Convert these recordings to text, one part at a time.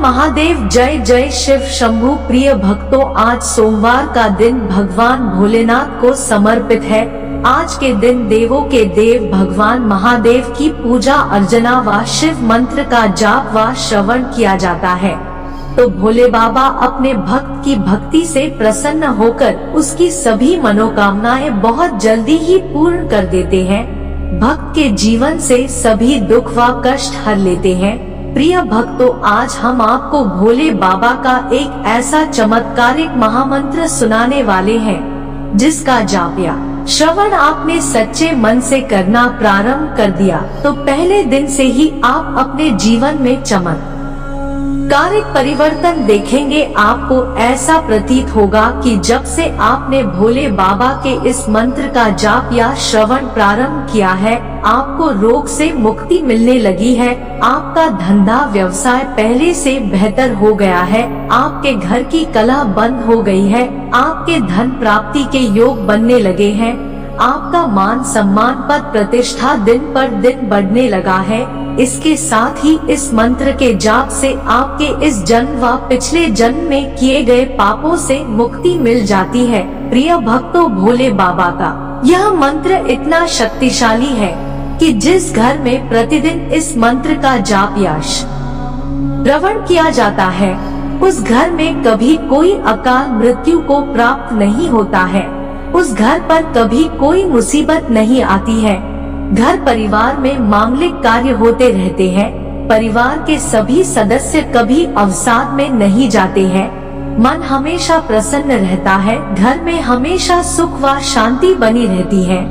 महादेव, जय जय शिव शंभू। प्रिय भक्तों, आज सोमवार का दिन भगवान भोलेनाथ को समर्पित है। आज के दिन देवों के देव भगवान महादेव की पूजा अर्चना व शिव मंत्र का जाप व श्रवण किया जाता है। तो भोले बाबा अपने भक्त की भक्ति से प्रसन्न होकर उसकी सभी मनोकामनाएं बहुत जल्दी ही पूर्ण कर देते हैं। भक्त के जीवन से सभी दुख व कष्ट हर लेते हैं। प्रिय भक्तों, आज हम आपको भोले बाबा का एक ऐसा चमत्कारिक महामंत्र सुनाने वाले हैं, जिसका जाप या श्रवण आपने सच्चे मन से करना प्रारंभ कर दिया तो पहले दिन से ही आप अपने जीवन में चमत्कारिक परिवर्तन देखेंगे। आपको ऐसा प्रतीत होगा कि जब से आपने भोले बाबा के इस मंत्र का जाप या श्रवण प्रारंभ किया है, आपको रोग से मुक्ति मिलने लगी है। आपका धंधा व्यवसाय पहले से बेहतर हो गया है। आपके घर की कलह बंद हो गई है। आपके धन प्राप्ति के योग बनने लगे हैं। आपका मान सम्मान पद प्रतिष्ठा दिन पर दिन बढ़ने लगा है। इसके साथ ही इस मंत्र के जाप से आपके इस जन्म व पिछले जन्म में किए गए पापों से मुक्ति मिल जाती है। प्रिय भक्तों, भोले बाबा का यह मंत्र इतना शक्तिशाली है कि जिस घर में प्रतिदिन इस मंत्र का जाप या श्रवण किया जाता है, उस घर में कभी कोई अकाल मृत्यु को प्राप्त नहीं होता है। उस घर पर कभी कोई मुसीबत नहीं आती है। घर परिवार में मांगलिक कार्य होते रहते हैं। परिवार के सभी सदस्य कभी अवसाद में नहीं जाते हैं। मन हमेशा प्रसन्न रहता है। घर में हमेशा सुख व शांति बनी रहती है।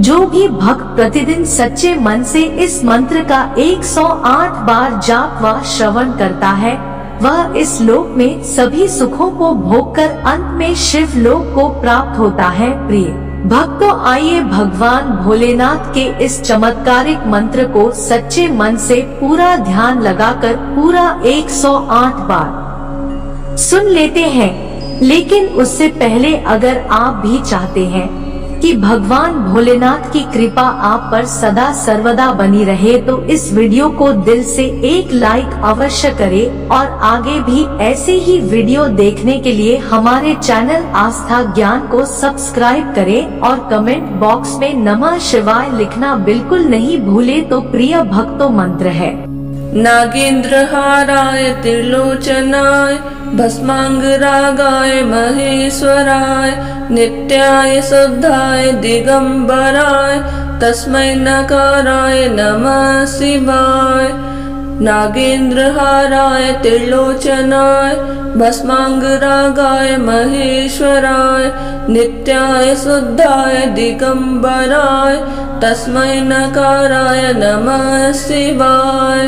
जो भी भक्त प्रतिदिन सच्चे मन से इस मंत्र का 108 बार जाप व श्रवण करता है, वह इस लोक में सभी सुखों को भोगकर अंत में शिव लोक को प्राप्त होता है। प्रिय भक्तों, आइए भगवान भोलेनाथ के इस चमत्कारिक मंत्र को सच्चे मन से पूरा ध्यान लगाकर पूरा 108 बार सुन लेते हैं। लेकिन उससे पहले अगर आप भी चाहते हैं कि भगवान भोलेनाथ की कृपा आप पर सदा सर्वदा बनी रहे, तो इस वीडियो को दिल से एक लाइक अवश्य करें और आगे भी ऐसे ही वीडियो देखने के लिए हमारे चैनल आस्था ज्ञान को सब्सक्राइब करें और कमेंट बॉक्स में नमः शिवाय लिखना बिल्कुल नहीं भूले। तो प्रिय भक्तों, मंत्र है। नागेन्द्रहाराय त्रिलोचनाय भस्मांगरागाय महेश्वराय नित्याय शुद्धाय दिगंबराय तस्मै नकाराय नमः शिवाय। नागेन्द्रहाराय त्रिलोचनाय भस्मांगरागाय महेश्वराय नित्याय शुद्धाय दिगंबराय तस्मै नकाराय नमः शिवाय।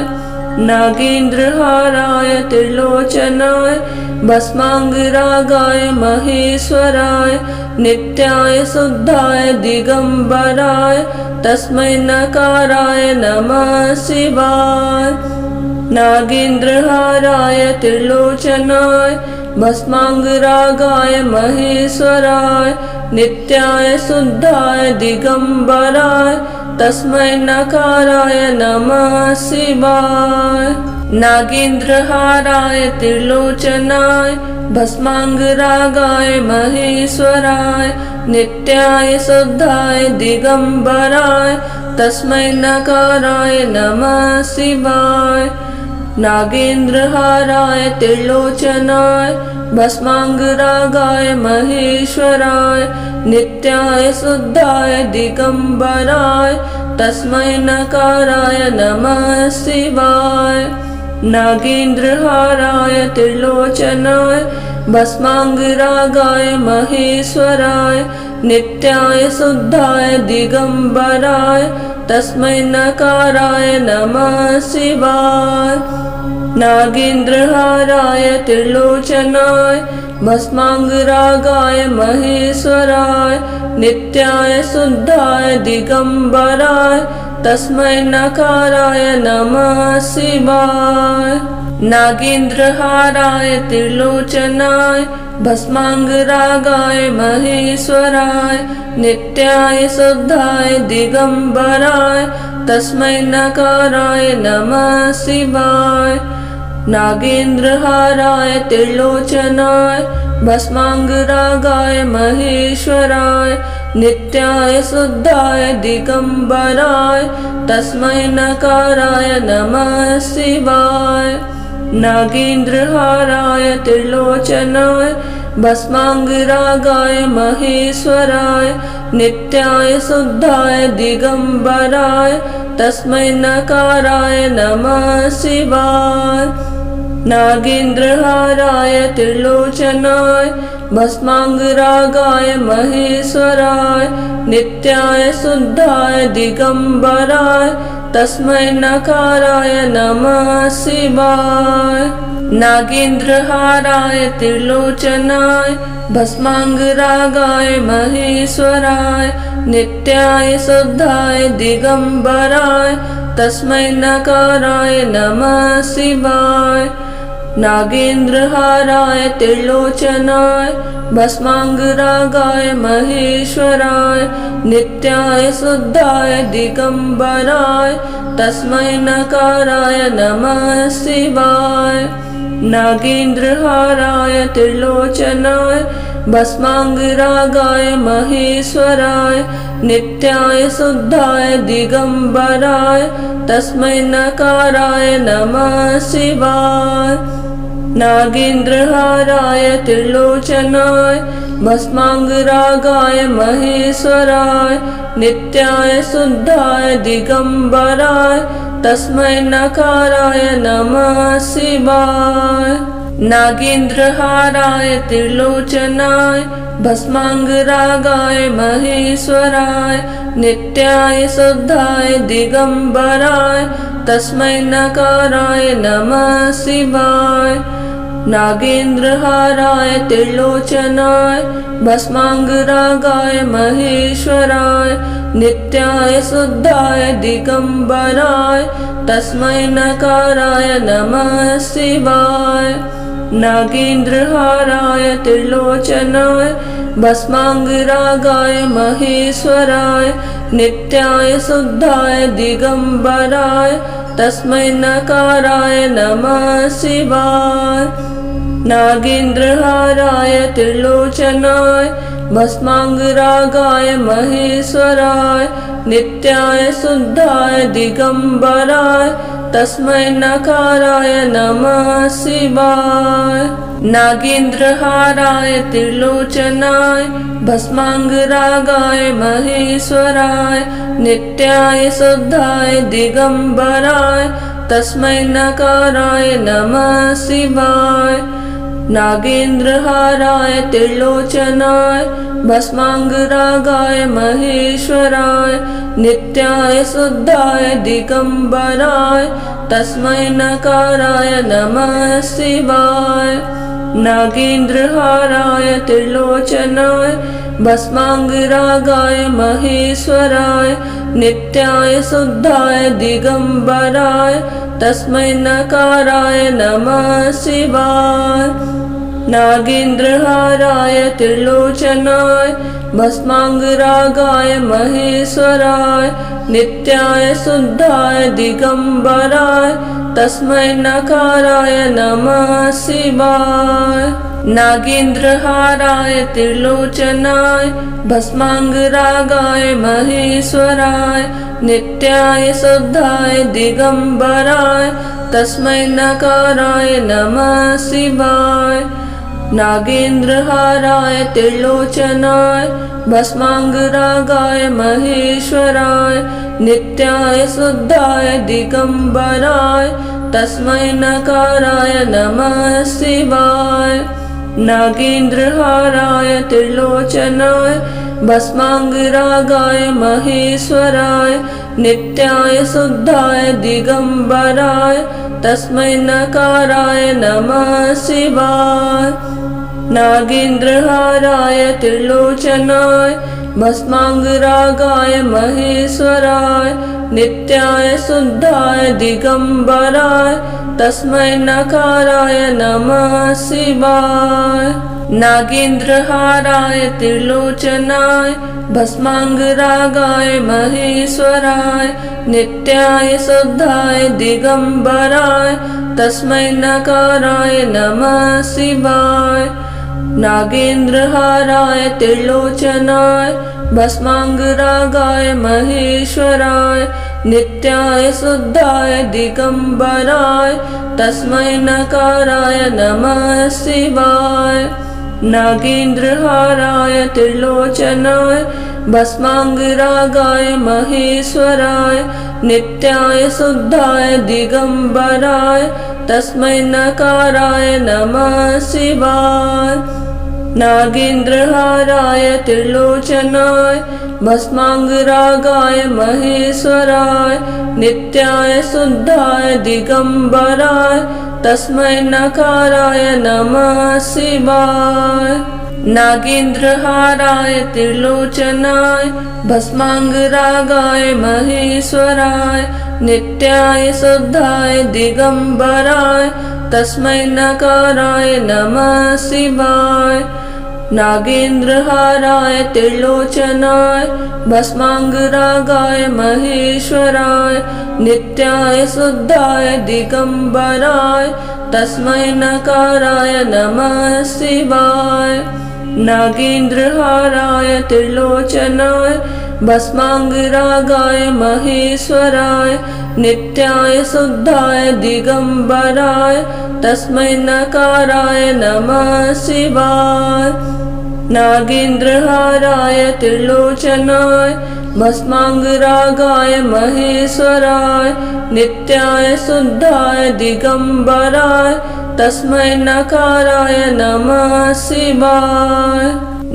नागेन्द्रहाराय त्रिलोचनाय भस्मांगरागाय महेश्वराय नित्याय शुद्धाय दिगंबराय तस्मै नकाराय नमः शिवाय। नागेन्द्रहाराय त्रिलोचनाय भस्मांगरागाय महेश्वराय नित्याय शुद्धाय दिगंबराय तस्मै नकाराय नमः शिवाय। नागेन्द्रहाराय त्रिलोचनाय भस्मांगरागाय महेश्वराय नित्याय शुद्धाय दिगंबराय तस्मै नकाराय नमः शिवाय। नागेन्द्रहाराय त्रिलोचनाय भस्मांगरागाय महेश्वराय नित्याय शुद्धाय दिगंबराय तस्मै नकाराय नमः शिवाय। नागेन्द्रहाराय त्रिलोचनाय भस्मांगरागाय महेश्वराय नित्याय शुद्धाय दिगंबराय तस्मै नकाराय नमः शिवाय। नागेन्द्रहाराय त्रिलोचनाय भस्मांगरागाय महेश्वराय नित्याय शुद्धाय दिगंबराय तस्मै नकाराय नमः शिवाय। नागेन्द्रहाराय त्रिलोचनाय भस्मांगरागाय महेश्वराय नित्याय शुद्धाय दिगंबराय तस्मै नकाराय नमः शिवाय। नागेन्द्रहाराय त्रिलोचनाय भस्मांगरागाय महेश्वराय नित्याय शुद्धाय दिगंबराय तस्मै नकाराय नमः शिवाय। नागेन्द्रहाराय त्रिलोचनाय भस्मांगरागाय महेश्वराय नित्याय शुद्धाय दिगंबराय तस्मै नकाराय नमः शिवाय। नागेन्द्रहाराय त्रिलोचनाय भस्मांगरागाय महेश्वराय नित्याय शुद्धाय दिगंबराय तस्मै नकाराय नमः शिवाय। नागेन्द्रहाराय त्रिलोचनाय भस्मांगरागाय महेश्वराय नित्याय शुद्धाय दिगंबराय तस्मै नकाराय नमः शिवाय। नागेन्द्रहाराय त्रिलोचनाय भस्मांगरागाय महेश्वराय नित्याय शुद्धाय दिगंबराय तस्मै नकाराय नमः शिवाय। नागेन्द्रहाराय त्रिलोचनाय भस्मांगरागाय महेश्वराय नित्याय शुद्धाय दिगंबराय तस्मै नकाराय नमः शिवाय। नागेन्द्रहाराय त्रिलोचनाय भस्मांगरागाय महेश्वराय नित्याय शुद्धाय दिगंबराय तस्मै नकाराय नमः शिवाय। नागेन्द्रहाराय त्रिलोचनाय भस्मांगरागाय महेश्वराय नित्याय शुद्धाय दिगंबराय तस्मै नकाराय नमः शिवाय। नागेन्द्रहाराय त्रिलोचनाय भस्मांगरागाय महेश्वराय नित्याय शुद्धाय दिगंबराय तस्मै नकाराय नमः शिवाय। नागेन्द्रहाराय त्रिलोचनाय भस्मांगरागाय महेश्वराय नित्याय शुद्धाय दिगंबराय तस्मै नकाराय नमः शिवाय। नागेन्द्रहाराय त्रिलोचनाय भस्मांगरागाय महेश्वराय नित्याय शुद्धाय दिगंबराय तस्मै नकाराय नमः शिवाय। नागेन्द्रहाराय त्रिलोचनाय भस्मांगरागाय महेश्वराय नित्याय शुद्धाय दिगंबराय तस्मै नकाराय नमः शिवाय। नागेन्द्रहाराय त्रिलोचनाय भस्मांगरागाय महेश्वराय नित्याय शुद्धाय दिगंबराय तस्मै नकाराय नमः शिवाय। नागेन्द्रहाराय त्रिलोचनाय भस्मांगरागाय महेश्वराय नित्याय शुद्धाय दिगंबराय तस्मै नकाराय नमः शिवाय। नागेन्द्रहाराय त्रिलोचनाय भस्मांगरागाय महेश्वराय नित्याय शुद्धाय दिगंबराय तस्मै नकाराय नमः शिवाय। नागेन्द्रहाराय त्रिलोचनाय भस्मांगरागाय महेश्वराय नित्याय शुद्धाय दिगंबराय तस्मै नकाराय नमः शिवाय। नागेन्द्रहाराय त्रिलोचनाय भस्मांगरागाय महेश्वराय नित्याय शुद्धाय दिगंबराय तस्मै नकाराय नमः शिवाय। नागेन्द्रहाराय त्रिलोचनाय भस्मांगरागाय महेश्वराय नित्याय शुद्धाय दिगंबराय तस्मै नकाराय नमः शिवाय। नागेन्द्रहाराय त्रिलोचनाय भस्मांगरागाय महेश्वराय नित्याय शुद्धाय दिगंबराय तस्मै नकाराय नमः शिवाय। नागेन्द्रहाराय त्रिलोचनाय भस्मांगरागाय महेश्वराय नित्याय शुद्धाय दिगंबराय तस्मै नकाराय नमः शिवाय। नागेन्द्रहाराय त्रिलोचनाय भस्मांगरागाय महेश्वराय नित्याय शुद्धाय दिगंबराय तस्मै नकाराय नमः शिवाय। नागेन्द्रहाराय त्रिलोचनाय भस्मांगरागाय महेश्वराय नित्याय शुद्धाय दिगंबराय तस्मै नकाराय नमः शिवाय। नागेन्द्रहाराय त्रिलोचनाय भस्मांगरागाय महेश्वराय नित्याय शुद्धाय दिगंबराय तस्मै नकाराय नमः शिवाय। नागेन्द्रहाराय त्रिलोचनाय भस्मांगरागाय महेश्वराय नित्याय शुद्धाय दिगंबराय तस्मै नकाराय नमः शिवाय। नागेन्द्रहाराय त्रिलोचनाय भस्मांगरागाय महेश्वराय नित्याय शुद्धाय दिगंबराय तस्मै नकाराय नमः शिवाय। नागेन्द्रहाराय त्रिलोचनाय भस्मांगरागाय महेश्वराय नित्याय शुद्धाय दिगंबराय तस्मै नकाराय नमः शिवाय। नागेन्द्रहाराय त्रिलोचनाय भस्मांगरागाय महेश्वराय नित्याय शुद्धाय दिगंबराय तस्मै नकाराय नमः शिवाय।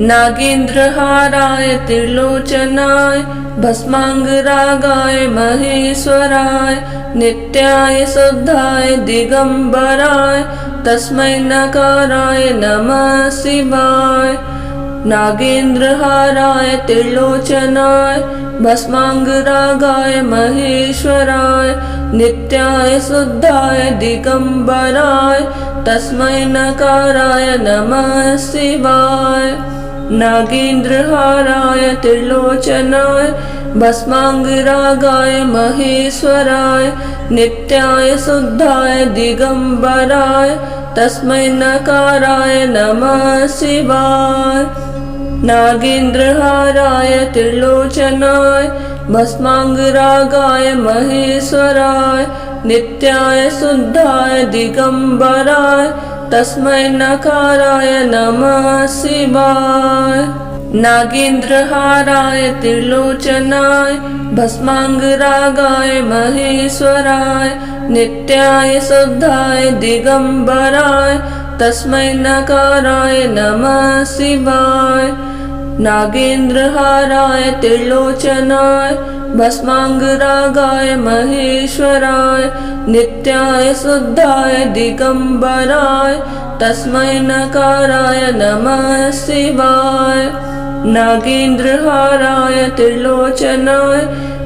नागेन्द्रहाराय त्रिलोचनाय भस्मांगरागाय महेश्वराय नित्याय शुद्धाय दिगंबराय तस्मै नकाराय नमः शिवाय। नागेन्द्रहाराय त्रिलोचनाय भस्मांगरागाय महेश्वराय नित्याय शुद्धाय दिगंबराय तस्मै नकाराय नमः शिवाय। नागेन्द्रहाराय त्रिलोचनाय भस्मांगरागाय महेश्वराय नित्याय शुद्धाय दिगंबराय तस्मै नकाराय नमः शिवाय। नागेन्द्रहाराय त्रिलोचनाय भस्मांगरागाय महेश्वराय नित्याय शुद्धाय दिगंबराय तस्मै नकाराय नमः शिवाय। नागेन्द्रहाराय त्रिलोचनाय भस्मांगरागाय महेश्वराय नित्याय शुद्धाय दिगंबराय तस्मै नकाराय नमः शिवाय। नागेन्द्रहाराय त्रिलोचनाय भस्मांगरागाय महेश्वराय नित्याय शुद्धाय दिगंबराय तस्मै नकाराय नमः शिवाय। नागेन्द्रहाराय त्रिलोचनाय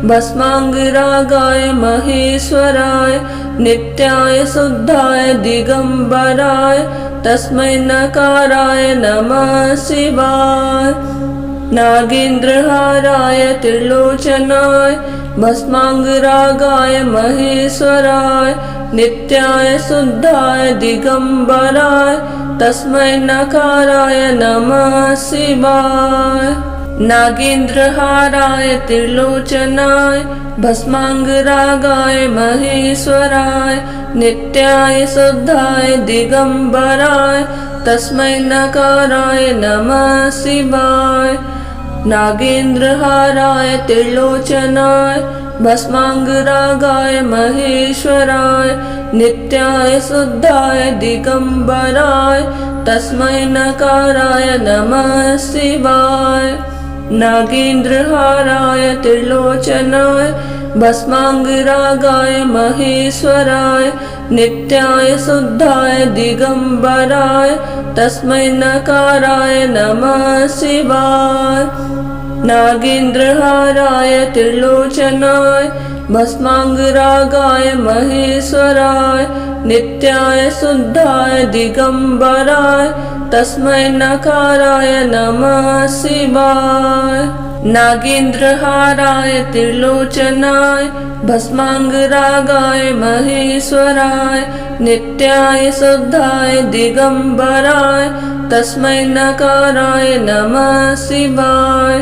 भस्मांगरागाय महेश्वराय नित्याय शुद्धाय दिगंबराय तस्मै नकाराय नमः शिवाय। नागेन्द्रहाराय त्रिलोचनाय भस्मांगरागाय महेश्वराय नित्याय शुद्धाय दिगंबराय तस्मै नकाराय नमः शिवाय। नागेन्द्रहाराय त्रिलोचनाय भस्मांगरागाय महेश्वराय नित्याय शुद्धाय दिगंबराय तस्मै नकाराय नमः शिवाय। नागेन्द्रहाराय त्रिलोचनाय भस्मांगरागाय महेश्वराय नित्याय शुद्धाय दिगंबराय तस्मै नकाराय नमः शिवाय। नागेन्द्रहाराय त्रिलोचनाय भस्मांगरागाय महेश्वराय नित्याय शुद्धाय दिगंबराय तस्मै नकाराय नमः शिवाय। नागेन्द्रहाराय त्रिलोचनाय भस्मांगरागाय महेश्वराय नित्याय शुद्धाय दिगंबराय तस्मै नकाराय नमः शिवाय। नागेन्द्रहाराय त्रिलोचनाय भस्मांगरागाय महेश्वराय नित्याय शुद्धाय दिगंबराय तस्मै नकाराय नमः शिवाय।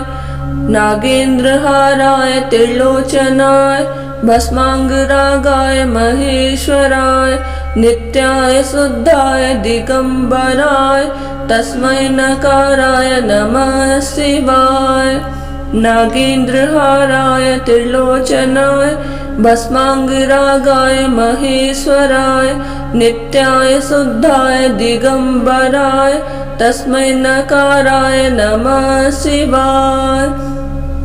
नागेन्द्रहाराय त्रिलोचनाय भस्मांगरागाय महेश्वराय नित्याय शुद्धाय दिगंबराय तस्मै नकाराय नमः शिवाय। नागेन्द्रहाराय त्रिलोचनाय भस्मांगरागाय महेश्वराय नित्याय शुद्धाय दिगंबराय तस्मै नकाराय नमः शिवाय।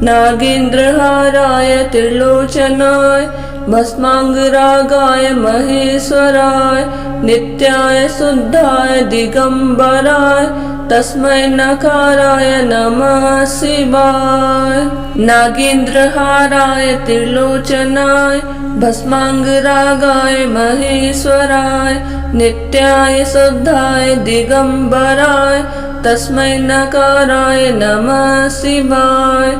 नागेन्द्रहाराय त्रिलोचनाय भस्मांगरागाय महेश्वराय नित्याय शुद्धाय दिगंबराय तस्मै नकाराय नमः शिवाय। नागेन्द्रहाराय त्रिलोचनाय भस्मांगरागाय महेश्वराय नित्याय शुद्धाय दिगंबराय तस्मै नकाराय नमः शिवाय।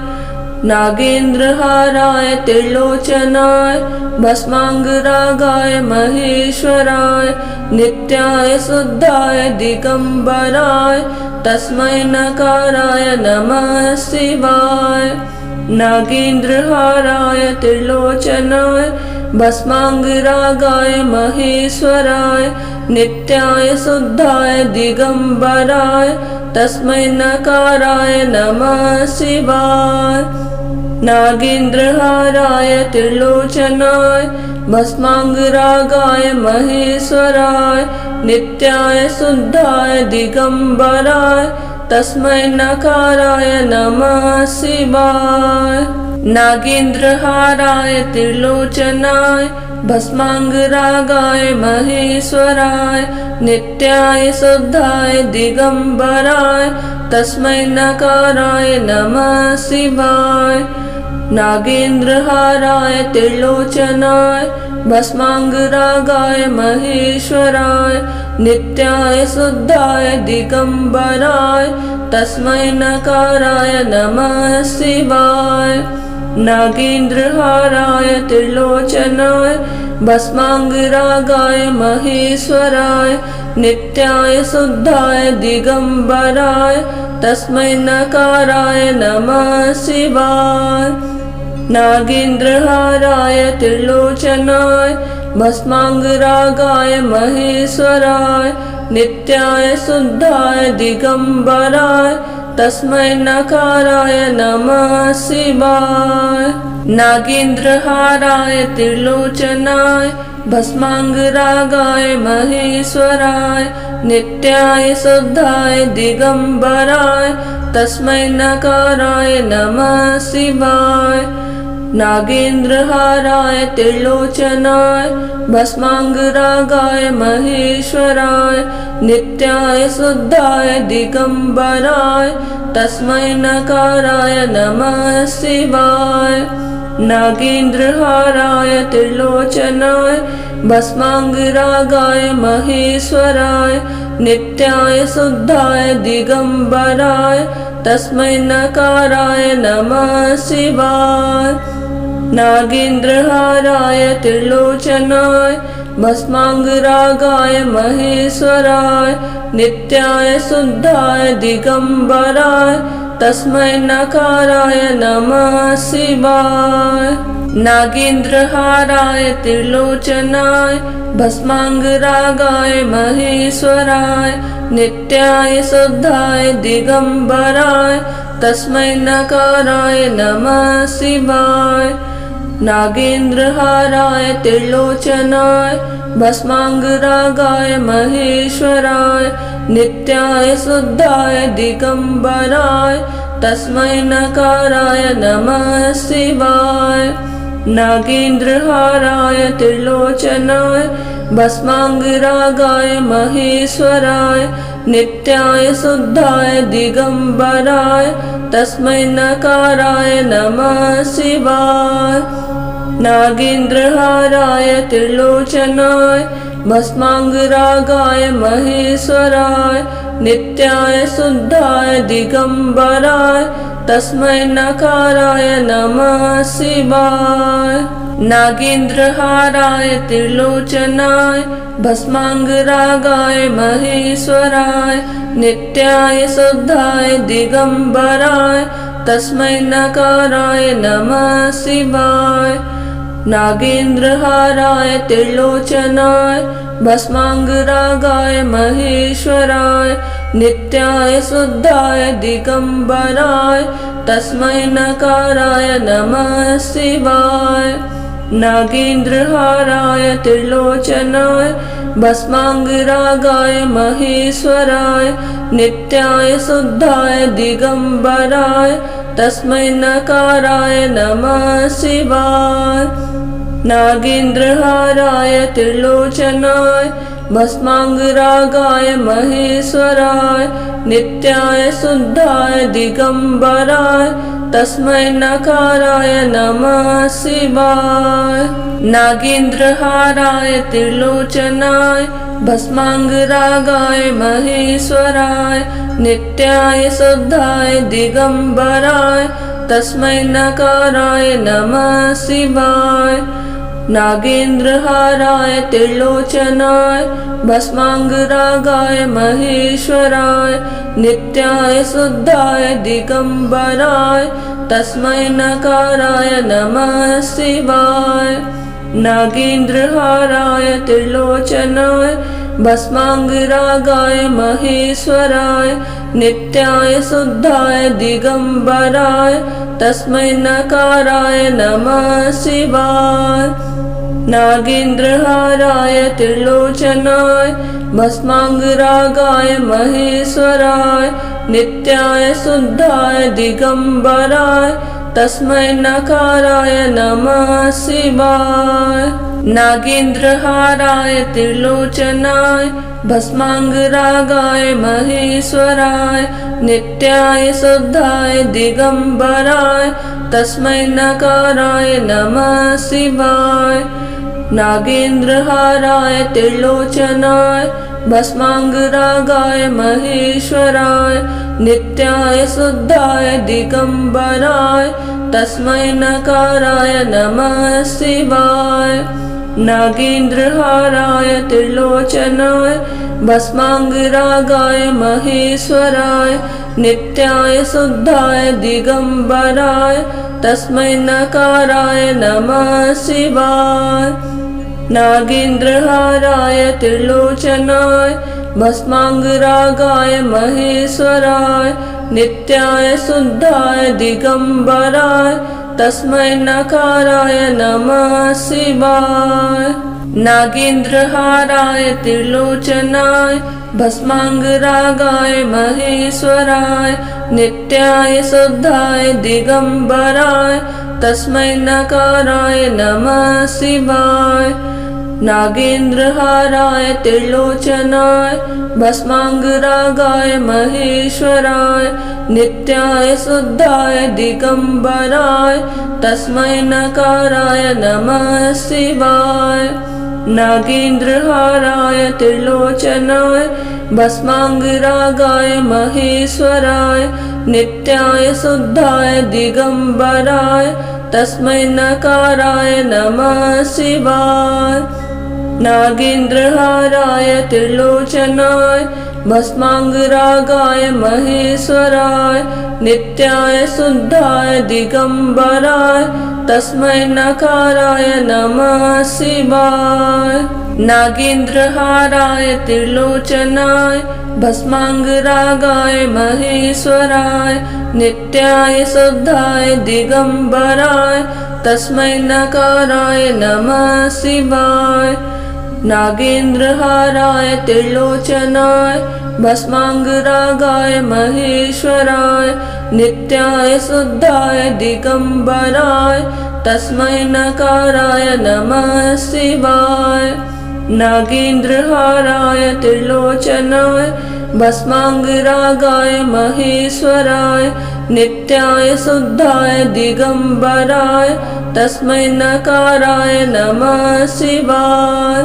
नागेन्द्रहाराय त्रिलोचनाय भस्मांगरागाय महेश्वराय नित्याय शुद्धाय दिगंबराय तस्मै नकाराय नमः शिवाय। नागेन्द्रहाराय त्रिलोचनाय भस्मांगरागाय महेश्वराय नित्याय शुद्धाय दिगंबराय तस्मै नकाराय नमः शिवाय। नागेन्द्रहाराय त्रिलोचनाय भस्मांगरागाय महेश्वराय नित्याय शुद्धाय दिगंबराय तस्मै नकाराय नमः शिवाय। नागेन्द्रहाराय त्रिलोचनाय भस्मांगरागाय महेश्वराय नित्याय शुद्धाय दिगंबराय तस्मै नकाराय नमः शिवाय। नागेन्द्रहाराय त्रिलोचनाय भस्मांगरागाय महेश्वराय नित्याय शुद्धाय दिगंबराय तस्मै नकाराय नमः शिवाय। नागेन्द्रहाराय त्रिलोचनाय भस्मांगरागाय महेश्वराय नित्याय शुद्धाय दिगंबराय तस्मै नकाराय नमः शिवाय। नागेन्द्रहाराय त्रिलोचनाय भस्मांगरागाय महेश्वराय नित्याय शुद्धाय दिगंबराय तस्मै नकाराय नमः शिवाय। नागेन्द्रहाराय त्रिलोचनाय भस्मांगरागाय महेश्वराय नित्याय शुद्धाय दिगंबराय तस्मै नकाराय नमः शिवाय। नागेन्द्रहाराय त्रिलोचनाय भस्मांगरागाय महेश्वराय नित्याय शुद्धाय दिगंबराय तस्मै नकाराय नमः शिवाय। नागेन्द्रहाराय त्रिलोचनाय भस्मांगरागाय महेश्वराय नित्याय शुद्धाय दिगंबराय तस्मै नकाराय नमः शिवाय। नागेन्द्रहाराय त्रिलोचनाय भस्मांगरागाय महेश्वराय नित्याय शुद्धाय दिगंबराय तस्मै नकाराय नमः शिवाय। नागेन्द्रहाराय त्रिलोचनाय भस्मांगरागाय महेश्वराय नित्याय शुद्धाय दिगंबराय तस्मै नकाराय नमः शिवाय। नागेन्द्रहाराय त्रिलोचनाय भस्मांगरागाय महेश्वराय नित्याय शुद्धाय दिगंबराय तस्मै नकाराय नमः शिवाय। नागेन्द्रहाराय त्रिलोचनाय भस्मांगरागाय महेश्वराय नित्याय शुद्धाय दिगंबराय तस्मै नकाराय नमः शिवाय। नागेन्द्रहाराय त्रिलोचनाय भस्मांगरागाय महेश्वराय नित्याय शुद्धाय दिगंबराय तस्मै नकाराय नमः शिवाय। नागेन्द्रहाराय त्रिलोचनाय भस्मांगरागाय महेश्वराय नित्याय शुद्धाय दिगंबराय तस्मै नकाराय नमः शिवाय। नागेन्द्रहाराय त्रिलोचनाय भस्मांगरागाय महेश्वराय नित्याय शुद्धाय दिगंबराय तस्मै नकाराय नमः शिवाय। नागेन्द्रहाराय त्रिलोचनाय भस्मांगरागाय महेश्वराय नित्याय शुद्धाय दिगंबराय तस्मै नकाराय नमः शिवाय। नागेन्द्रहाराय त्रिलोचनाय भस्मांगरागाय महेश्वराय नित्याय शुद्धाय दिगंबराय तस्मै नकाराय नमः शिवाय। नागेन्द्रहाराय त्रिलोचनाय भस्मांगरागाय महेश्वराय नित्याय शुद्धाय दिगंबराय तस्मै नकाराय नमः शिवाय। नागेन्द्रहाराय त्रिलोचनाय भस्मांगरागाय महेश्वराय नित्याय शुद्धाय दिगंबराय तस्मै नकाराय नमः शिवाय। नागेन्द्रहाराय त्रिलोचनाय भस्मांगरागाय महेश्वराय नित्याय शुद्धाय दिगंबराय तस्मै नकाराय नमः शिवाय। नागेन्द्रहाराय त्रिलोचनाय भस्मांगरागाय महेश्वराय नित्याय शुद्धाय दिगंबराय तस्मै नकाराय नमः शिवाय। नागेन्द्रहाराय त्रिलोचनाय भस्मांगरागाय महेश्वराय नित्याय शुद्धाय दिगंबराय तस्मै नकाराय नमः शिवाय। नागेन्द्रहाराय त्रिलोचनाय भस्मांगरागाय महेश्वराय नित्याय शुद्धाय दिगंबराय तस्मै नकाराय नमः शिवाय। नागेन्द्रहाराय त्रिलोचनाय भस्मांगरागाय महेश्वराय नित्याय शुद्धाय दिगंबराय तस्मै नकाराय नमः शिवाय। नागेन्द्रहाराय त्रिलोचनाय भस्मांगरागाय महेश्वराय नित्याय शुद्धाय दिगंबराय तस्मै नकाराय नमः शिवाय। नागेन्द्रहाराय त्रिलोचनाय भस्मांगरागाय महेश्वराय नित्याय शुद्धाय दिगंबराय तस्मै नकाराय नमः शिवाय। नागेन्द्रहाराय त्रिलोचनाय भस्मांगरागाय महेश्वराय नित्याय शुद्धाय दिगंबराय तस्मै नकाराय नमः शिवाय। नागेन्द्रहाराय त्रिलोचनाय भस्मांगरागाय महेश्वराय नित्याय शुद्धाय दिगंबराय तस्मै नकाराय नमः शिवाय। नागेन्द्रहाराय त्रिलोचनाय भस्मांगरागाय महेश्वराय नित्याय शुद्धाय दिगंबराय तस्मै नकाराय नमः शिवाय। नागेन्द्रहाराय त्रिलोचनाय भस्मांगरागाय महेश्वराय नित्याय शुद्धाय दिगंबराय तस्मै नकाराय नमः शिवाय। नागेन्द्रहाराय त्रिलोचनाय भस्मांगरागाय महेश्वराय नित्याय शुद्धाय दिगंबराय तस्मै नकाराय नमः शिवाय। नागेन्द्रहाराय त्रिलोचनाय भस्मांगरागाय महेश्वराय नित्याय शुद्धाय दिगंबराय तस्मै नकाराय नमः शिवाय।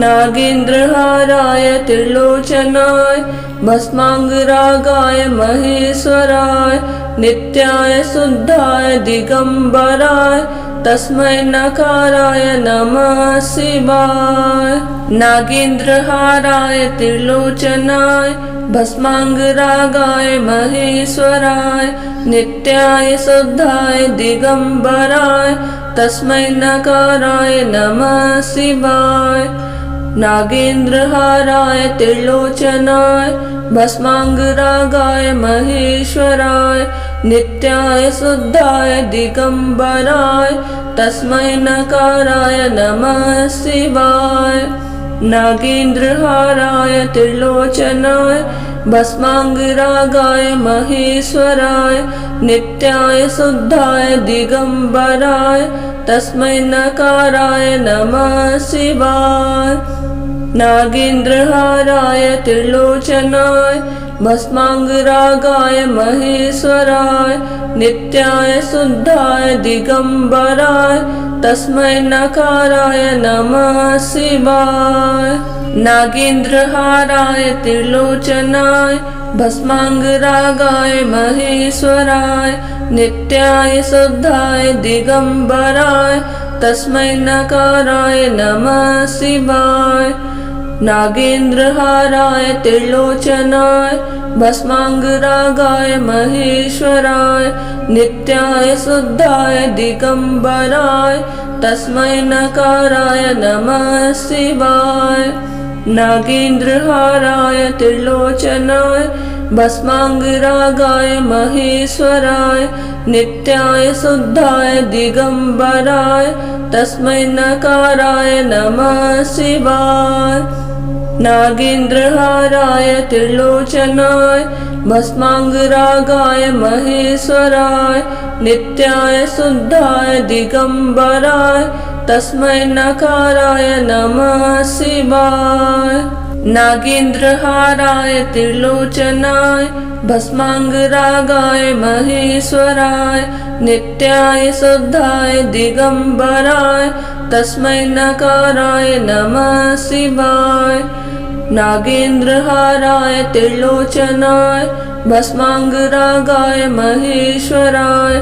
नागेन्द्रहाराय त्रिलोचनाय भस्माङ्गरागाय महेश्वराय नित्याय शुद्धाय दिगंबराय तस्मै नकाराय नमः शिवाय। नागेन्द्रहाराय त्रिलोचनाय भस्माङ्गरागाय महेश्वराय नित्याय शुद्धाय दिगंबराय तस्मै नकाराय नमः शिवाय। नागेन्द्रहाराय त्रिलोचनाय भस्माङ्गरागाय महेश्वराय नित्याय शुद्धाय दिगंबराय तस्मै नकाराय नमः शिवाय। नागेन्द्रहाराय त्रिलोचनाय भस्माङ्गरागाय महेश्वराय नित्याय शुद्धाय दिगंबराय तस्मै नकाराय नमः शिवाय। नागेन्द्रहाराय त्रिलोचनाय भस्माङ्गरागाय महेश्वराय नित्याय शुद्धाय दिगंबराय तस्मै नकाराय नमः शिवाय। नागेन्द्रहाराय त्रिलोचनाय भस्माङ्गरागाय महेश्वराय नित्याय शुद्धाय दिगंबराय तस्मै नकाराय नमः शिवाय। नागेन्द्रहाराय त्रिलोचनाय भस्माङ्गरागाय महेश्वराय नित्याय शुद्धाय दिगंबराय तस्मै नकाराय नमः शिवाय। नागेन्द्रहाराय त्रिलोचनाय भस्माङ्गरागाय महेश्वराय नित्याय शुद्धाय दिगंबराय तस्मै नकाराय नमः शिवाय। नागेन्द्रहाराय त्रिलोचनाय भस्माङ्गरागाय महेश्वराय नित्याय शुद्धाय दिगंबराय तस्मै नकाराय नमः शिवाय। नागेन्द्रहाराय त्रिलोचनाय भस्माङ्गरागाय महेश्वराय नित्याय शुद्धाय दिगंबराय तस्मै नकाराय नमः शिवाय। नागेन्द्रहाराय त्रिलोचनाय भस्माङ्गरागाय महेश्वराय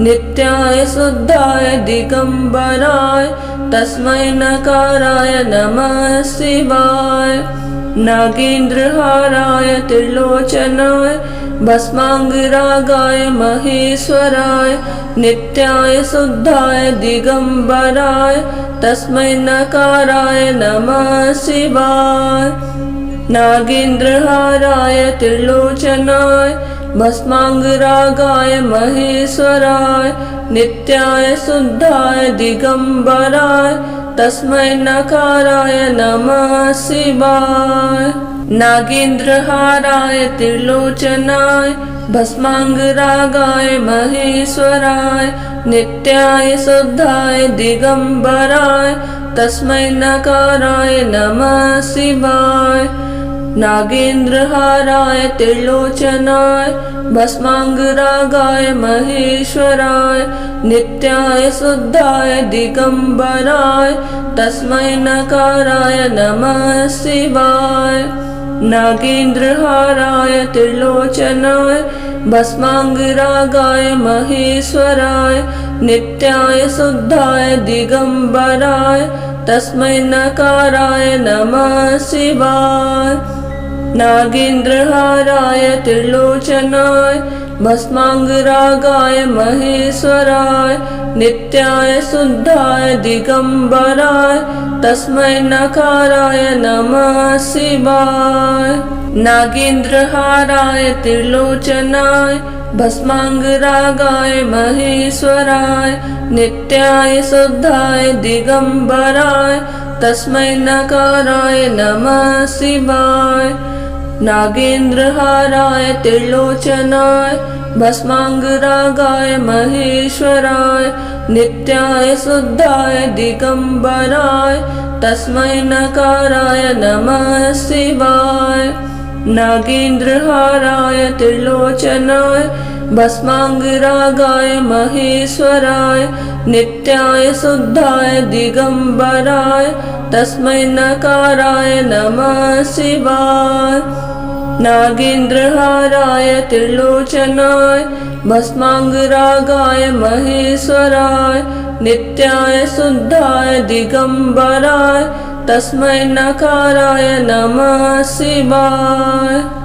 नित्याय शुद्धाय दिगंबराय तस्मै नकाराय नमः शिवाय। नागेन्द्रहाराय त्रिलोचनाय भस्माङ्गरागाय महेश्वराय नित्याय शुद्धाय दिगंबराय तस्मै नकाराय नमः शिवाय। नागेन्द्रहाराय त्रिलोचनाय भस्माङ्गरागाय महेश्वराय नित्याय शुद्धाय दिगंबराय तस्मै नकाराय नमः शिवाय। नागेन्द्रहाराय त्रिलोचनाय भस्माङ्गरागाय महेश्वराय नित्याय शुद्धाय दिगंबराय तस्मै नकाराय नमः शिवाय। नागेन्द्रहाराय त्रिलोचनाय भस्माङ्गरागाय महेश्वराय नित्याय शुद्धाय दिगंबराय तस्मै नकाराय नमः शिवाय। नागेन्द्रहाराय त्रिलोचनाय भस्माङ्गरागाय महेश्वराय नित्याय शुद्धाय दिगंबराय तस्मै नकाराय नमः शिवाय। नागेन्द्रहाराय त्रिलोचनाय भस्माङ्गरागाय महेश्वराय नित्याय शुद्धाय दिगंबराय तस्मै नकाराय नमः शिवाय। नागेन्द्रहाराय त्रिलोचनाय भस्माङ्गरागाय महेश्वराय नित्याय शुद्धाय दिगंबराय तस्मै नकाराय नमः शिवाय। नागेन्द्रहाराय त्रिलोचनाय भस्माङ्गरागाय महेश्वराय नित्याय शुद्धाय दिगंबराय तस्मै नकाराय नमः शिवाय। नागेन्द्रहाराय त्रिलोचनाय भस्माङ्गरागाय महेश्वराय नित्याय शुद्धाय दिगंबराय तस्मै नकाराय नमः शिवाय। नागेन्द्रहाराय त्रिलोचनाय भस्माङ्गरागाय महेश्वराय नित्याय शुद्धाय दिगम्बराय तस्मै नकाराय नमः शिवाय।